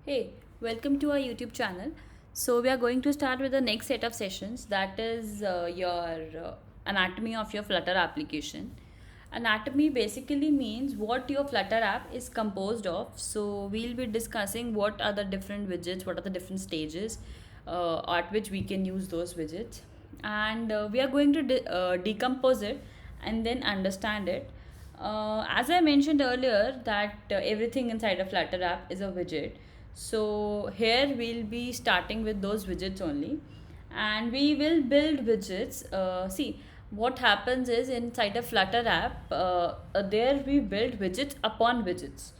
Hey, welcome to our YouTube channel. So, we are going to start with the next set of sessions, that is your anatomy of your Flutter application. Anatomy basically means what your Flutter app is composed of. So, we'll be discussing what are the different widgets, what are the different stages at which we can use those widgets, and we are going to decompose it and then understand it. As I mentioned earlier, that everything inside a Flutter app is a widget. So here we'll be starting with those widgets only, and we will build widgets. See, what happens is inside a Flutter app, there we build widgets upon widgets.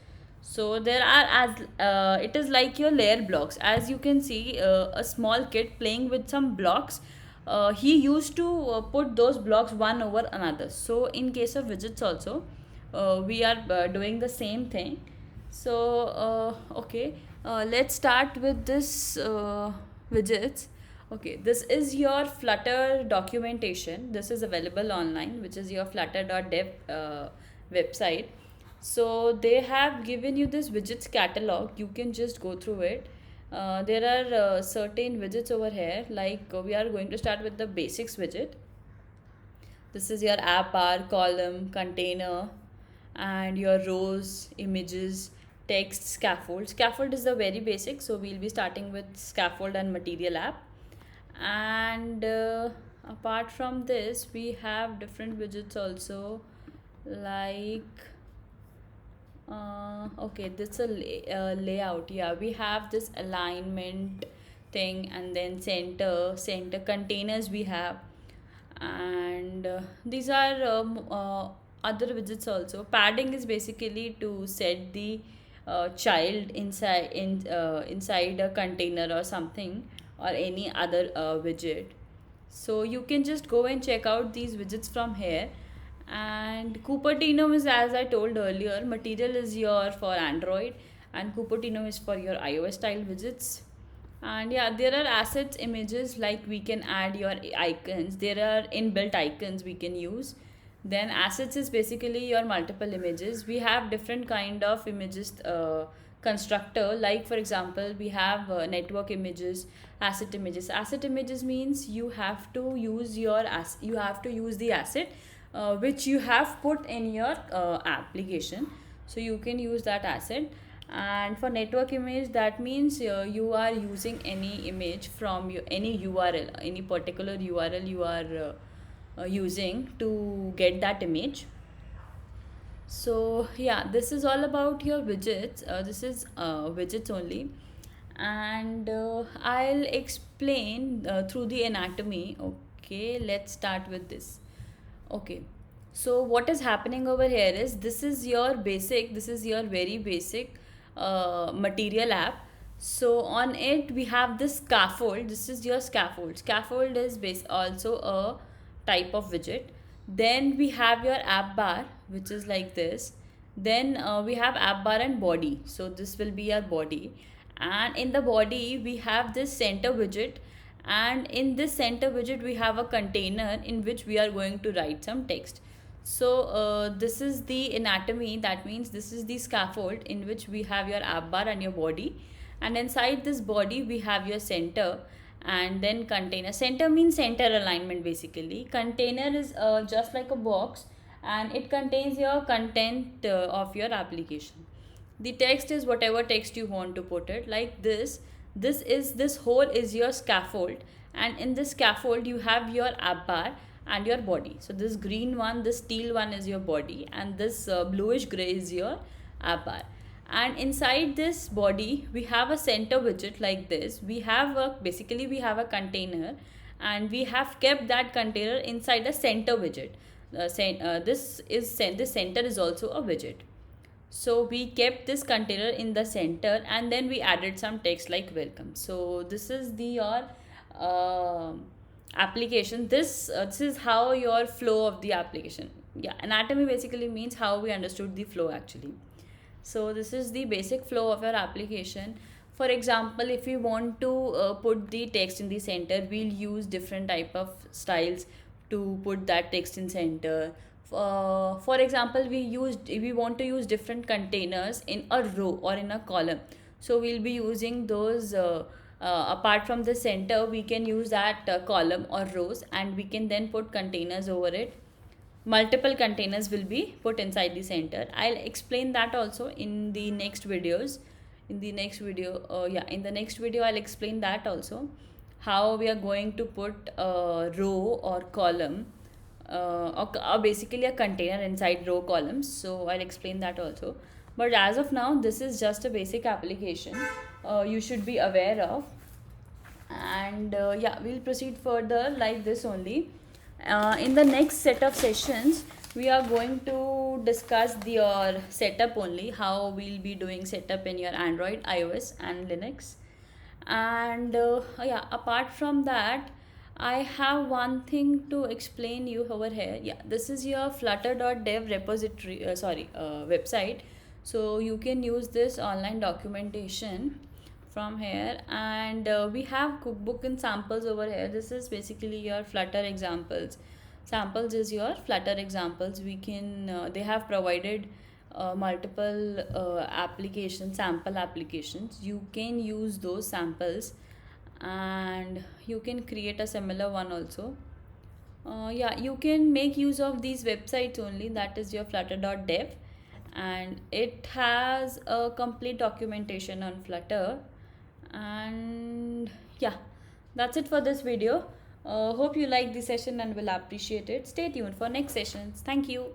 So there are, as it is like your layer blocks. As you can see, a small kid playing with some blocks. He used to put those blocks one over another. So in case of widgets also, we are doing the same thing. So okay, let's start with this widgets. Okay, this is your Flutter documentation. This is available online, which is your flutter.dev website. So they have given you this widgets catalog. You can just go through it. There are certain widgets over here. Like we are going to start with the basics widget. This is your app bar, column, container, and your rows, images, text, scaffold. Scaffold is the very basic, so we'll be starting with scaffold and material app. And apart from this, we have different widgets also, like okay, this a layout. Yeah, we have this alignment thing, and then center containers we have, and these are other widgets also. Padding is basically to set the child inside a container or something, or any other widget. So you can just go and check out these widgets from here. And Cupertino is, as I told earlier, Material is your for Android, and Cupertino is for your iOS style widgets. And yeah, there are assets images, like we can add your icons. There are inbuilt icons we can use. Then assets is basically your multiple images. We have different kind of images constructor. Like for example, we have network images, asset images. Asset images means you have to use you have to use the asset which you have put in your application. So you can use that asset. And for network image, that means you are using any image from any URL, any particular URL you are using to get that image. So yeah, this is all about your widgets. This is widgets only, and I'll explain through the anatomy. Okay, let's start with this. Okay, so what is happening over here is, this is your basic, this is your very basic material app. So on it we have this scaffold. This is your scaffold. Scaffold is also a type of widget. Then we have your app bar, which is like this. Then we have app bar and body. So this will be our body, and in the body we have this center widget, and in this center widget we have a container in which we are going to write some text. So this is the anatomy. That means this is the scaffold in which we have your app bar and your body, and inside this body we have your center, and then container. Center means center alignment basically. Container is just like a box, and it contains your content of your application. The text is whatever text you want to put it, like this whole is your scaffold, and in this scaffold you have your app bar and your body. So this green one, this steel one is your body, and this bluish gray is your app bar. And inside this body we have a center widget like this. We have a basically we have a container, and we have kept that container inside a center widget. This center is also a widget. So we kept this container in the center, and then we added some text like welcome. So this is the your uh, application. This is how your flow of the application. Yeah, anatomy basically means how we understood the flow actually. So this is the basic flow of your application. For example, if we want to put the text in the center, we'll use different type of styles to put that text in center. For example, we want to use different containers in a row or in a column. So we'll be using those apart from the center, we can use that column or rows, and we can then put containers over it. Multiple containers will be put inside the center. I'll explain that also in the next videos. In the next video, in the next video I'll explain that also, how we are going to put a row or column, or basically a container inside row columns. So I'll explain that also. But as of now, this is just a basic application you should be aware of. And we'll proceed further like this only. In the next set of sessions, we are going to discuss your setup only, how we'll be doing setup in your Android, iOS and Linux. And apart from that, I have one thing to explain you over here. Yeah, this is your flutter.dev repository, website. So you can use this online documentation from here. And we have cookbook and samples over here. This is basically your Flutter examples. Samples is your Flutter examples. We can they have provided multiple applications, sample applications. You can use those samples, and you can create a similar one also. You can make use of these websites only, that is your flutter.dev, and it has a complete documentation on Flutter. And yeah, that's it for this video. Hope you like the session and will appreciate it. Stay tuned for next sessions. Thank you.